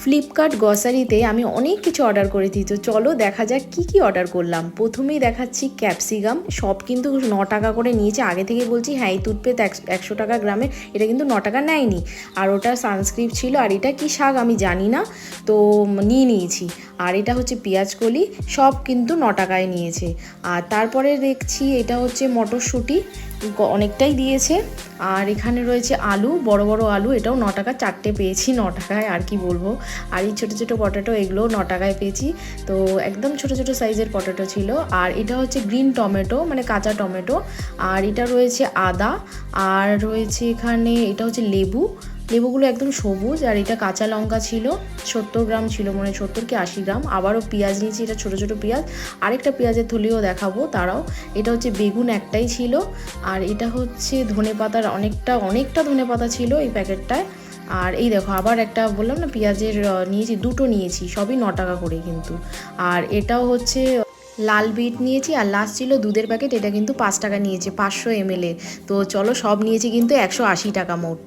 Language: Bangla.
ফ্লিপকার্ট গ্রসারিতে আমি অনেক কিছু অর্ডার করেছি, তো চলো দেখা যাক কি কি অর্ডার করলাম। প্রথমেই দেখাচ্ছি ক্যাপসিকাম, সব কিন্তু 9 টাকা করে নিয়েছে। আগে থেকে বলছি হ্যাঁ এই টুথপেস্ট 100 টাকা গ্রামের, এটা কিন্তু 9 টাকা নেয়নি। আর ওটা সানস্ক্রিপ্ট ছিল, আর এটা কি শাক আমি জানি না, তো নিয়ে নিয়েছি। আর এটা হচ্ছে পেঁয়াজকলি, সব কিন্তু 9 টাকায় নিয়েছে। আর তারপরে দেখছি এটা হচ্ছে মটরশুঁটি, অনেকটাই দিয়েছে। আর এখানে রয়েছে আলু, বড় বড় আলু, এটাও 9 টাকা, 4টে পেয়েছি 9 টাকায়, আর কি বলবো। আর এই ছোটো ছোটো পটেটো, এগুলোও 9 টাকায় পেয়েছি। তো একদম ছোটো ছোটো সাইজের পটেটো ছিল। আর এটা হচ্ছে গ্রিন টমেটো, মানে কাঁচা টমেটো। আর এটা রয়েছে আদা। আর রয়েছে এখানে এটা হচ্ছে লেবু, লেবুগুলো একদম সবুজ। আর এটা কাঁচা লঙ্কা ছিল, 70 গ্রাম ছিল, মানে 70 কি 80 গ্রাম। আবারও পেঁয়াজ নিয়েছি, এটা ছোটো ছোটো পেঁয়াজ। আরেকটা পেঁয়াজের থলিও দেখাবো তারাও। এটা হচ্ছে বেগুন একটাই ছিল। আর এটা হচ্ছে ধনেপাতার অনেকটা ধনেপাতা ছিল এই প্যাকেটটায়। আর এই দেখো আবার একটা বললাম না পেঁয়াজের নিয়েছি, দুটো নিয়েছি, সবই 9 টাকা করে কিন্তু। আর এটাও হচ্ছে লাল বিট নিয়েছি। আর লাস্ট ছিল দুধের প্যাকেট, এটা কিন্তু 5 টাকা নিয়েছে, 500 ml। তো চলো সব নিয়েছি কিন্তু 180 টাকা মোট।